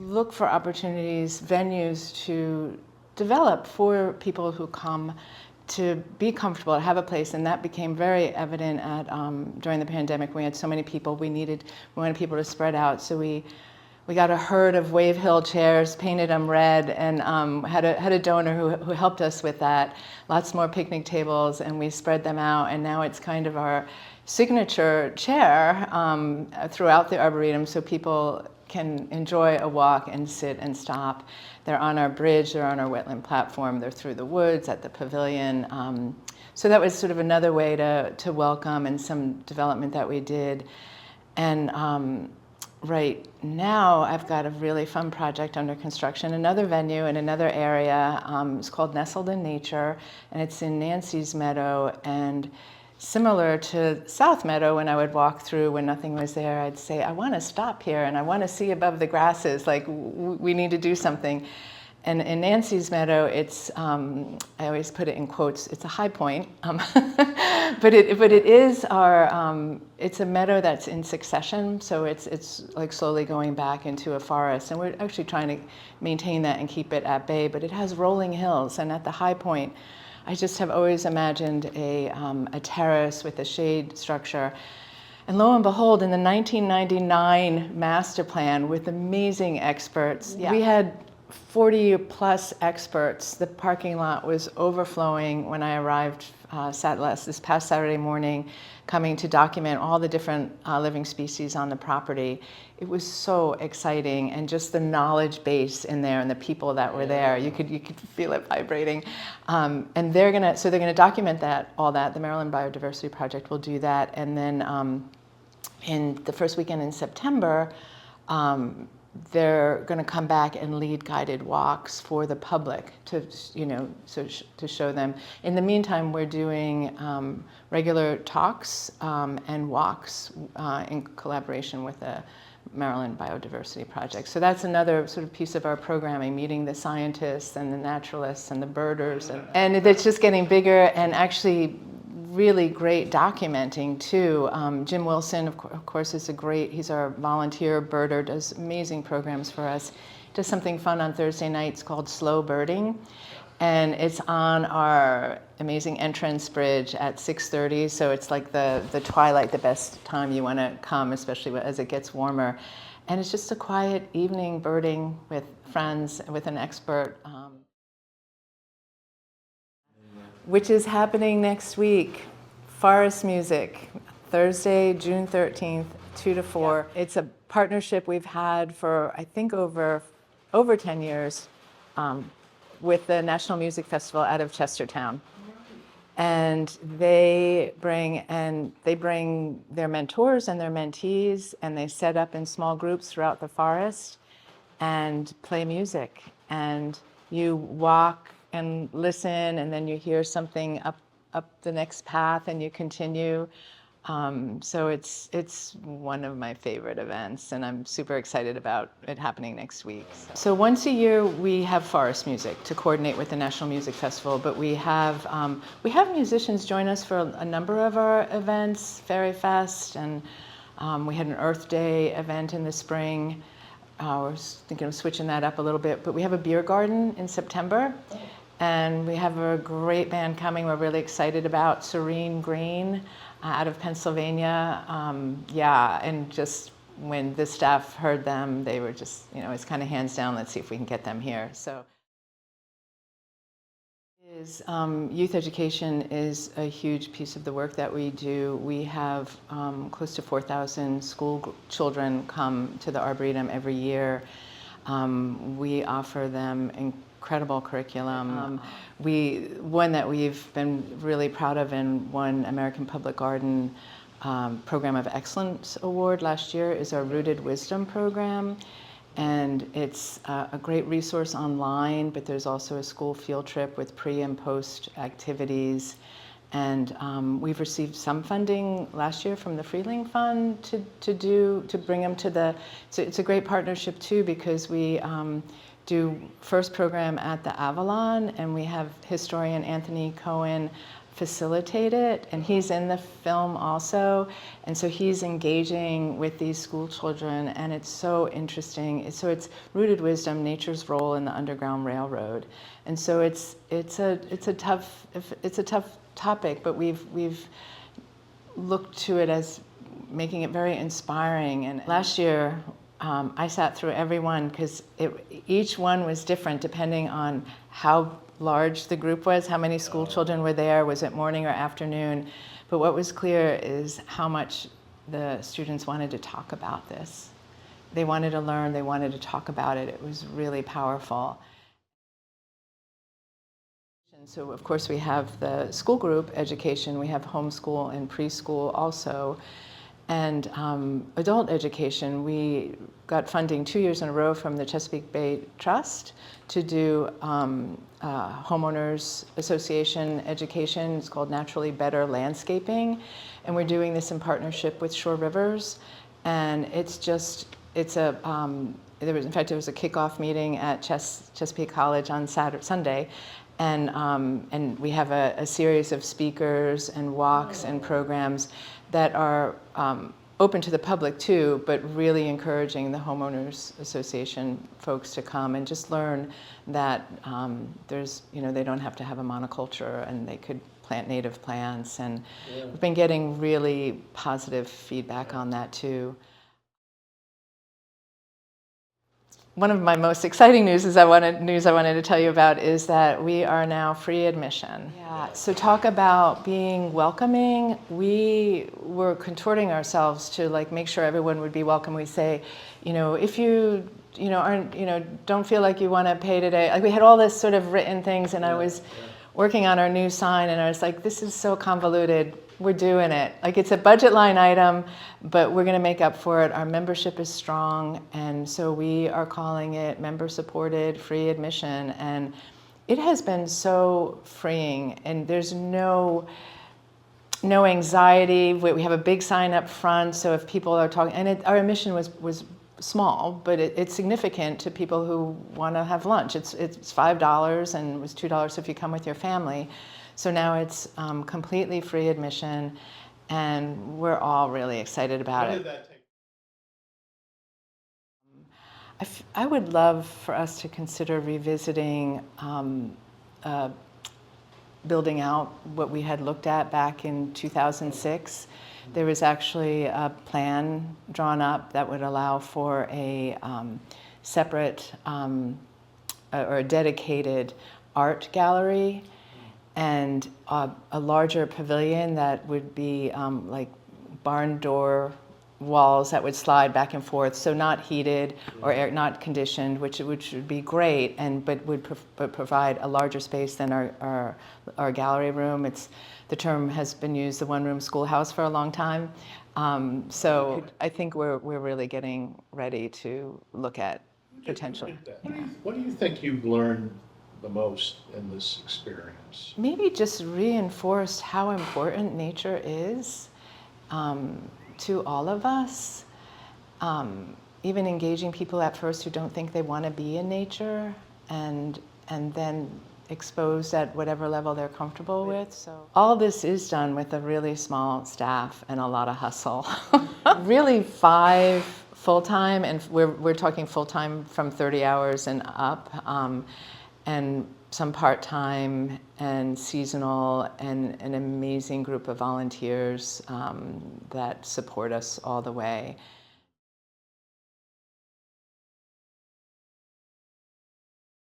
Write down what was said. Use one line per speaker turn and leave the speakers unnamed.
look for opportunities, venues to develop for people who come to be comfortable, to have a place, and that became very evident at during the pandemic. We had so many people, we wanted people to spread out, so we got a herd of Wave Hill chairs, painted them red, and had a donor who helped us with that. Lots more picnic tables, and we spread them out, and now it's kind of our signature chair throughout the Arboretum, so people can enjoy a walk and sit and stop. They're on our bridge, they're on our wetland platform, they're through the woods, at the pavilion. So that was sort of another way to welcome, and some development that we did. And right now, I've got a really fun project under construction, another venue in another area. It's called Nestled in Nature, and it's in Nancy's Meadow. And similar to South Meadow, when I would walk through when nothing was there, I'd say, I want to stop here and I want to see above the grasses, like we need to do something. And in Nancy's Meadow, it's, I always put it in quotes, it's a high point, but it is our, it's a meadow that's in succession, so it's like slowly going back into a forest, and we're actually trying to maintain that and keep it at bay, but it has rolling hills, and at the high point, I just have always imagined a terrace with a shade structure. And lo and behold, in the 1999 master plan with amazing experts, we had 40 plus experts. The parking lot was overflowing when I arrived this past Saturday morning, coming to document all the different living species on the property. It was so exciting, and just the knowledge base in there and the people that were there, you could feel it vibrating. And they're gonna document all that. The Maryland Biodiversity Project will do that, and then in the first weekend in September, they're going to come back and lead guided walks for the public to show them. In the meantime, we're doing regular talks and walks in collaboration with the Maryland Biodiversity Project. So that's another sort of piece of our programming, meeting the scientists and the naturalists and the birders. And it's just getting bigger, and actually really great documenting too. Jim Wilson, of course, he's our volunteer birder, does amazing programs for us. Does something fun on Thursday nights called Slow Birding. And it's on our amazing entrance bridge at 6:30. So it's like the twilight, the best time you want to come, especially as it gets warmer. And it's just a quiet evening birding with friends, with an expert. Which is happening next week. Forest Music, Thursday, June 13th, 2 to 4. Yeah. It's a partnership we've had for, I think, over 10 years with the National Music Festival out of Chestertown. And they bring their mentors and their mentees, and they set up in small groups throughout the forest and play music. And you walk and listen, and then you hear something up the next path, and you continue. So it's one of my favorite events, and I'm super excited about it happening next week. So once a year we have forest music to coordinate with the National Music Festival, but we have musicians join us for a number of our events, Fairy Fest, and we had an Earth Day event in the spring. We're thinking of switching that up a little bit, but we have a beer garden in September. And we have a great band coming we're really excited about, Serene Green out of Pennsylvania. And just when the staff heard them, they were just, it's kind of hands down, let's see if we can get them here. So youth education is a huge piece of the work that we do. We have close to 4,000 school children come to the Arboretum every year. We offer them incredible curriculum. One that we've been really proud of and won American Public Garden Program of Excellence Award last year is our Rooted Wisdom program. And it's a great resource online, but there's also a school field trip with pre and post activities. And we've received some funding last year from the Freeling Fund to bring them to the, so it's a great partnership too, because we do first program at the Avalon, and we have historian Anthony Cohen facilitate it, and he's in the film also, and so he's engaging with these school children, and it's so interesting. So it's rooted wisdom, nature's role in the Underground Railroad, and so it's a tough topic, but we've looked to it as making it very inspiring. And last year I sat through every one because each one was different depending on how large the group was, how many school children were there, was it morning or afternoon. But what was clear is how much the students wanted to talk about this. They wanted to learn, they wanted to talk about it. It was really powerful. So of course we have the school group education, we have homeschool and preschool also. And adult education, we got funding 2 years in a row from the Chesapeake Bay Trust to do homeowners association education. It's called Naturally Better Landscaping. And we're doing this in partnership with Shore Rivers. And in fact, there was a kickoff meeting at Chesapeake College on Sunday. And we have a series of speakers and walks and programs that are open to the public too, but really encouraging the homeowners association folks to come and just learn that they don't have to have a monoculture and they could plant native plants. And we've been getting really positive feedback on that too. One of my most exciting news I wanted to tell you about is that we are now free admission. Yeah. So talk about being welcoming. We were contorting ourselves to make sure everyone would be welcome. We say, if you don't feel like you want to pay today. We had all this sort of written things, and I was working on our new sign, and I was like, this is so convoluted. We're doing it. It's a budget line item, but we're going to make up for it. Our membership is strong, and so we are calling it member-supported free admission. And it has been so freeing, and there's no anxiety. We have a big sign up front, so if people are talking, and our admission was small, but it's significant to people who want to have lunch. It's $5 and it was $2 if you come with your family. So now it's completely free admission, and we're all really excited about it.
When did that take?
I would love for us to consider revisiting building out what we had looked at back in 2006. There was actually a plan drawn up that would allow for a separate or a dedicated art gallery and a larger pavilion that would be like barn door walls that would slide back and forth, so not heated or not conditioned, which would be great, but would provide a larger space than our gallery room. The term has been used, the one-room schoolhouse, for a long time. So I think we're really getting ready to look at potentially.
What do you think you've learned the most in this experience?
Maybe just reinforced how important nature is to all of us. Even engaging people at first who don't think they want to be in nature, and then exposed at whatever level they're comfortable with. So all this is done with a really small staff and a lot of hustle. Really 5 full-time, and we're talking full-time from 30 hours and up, and some part-time and seasonal, and an amazing group of volunteers that support us all the way.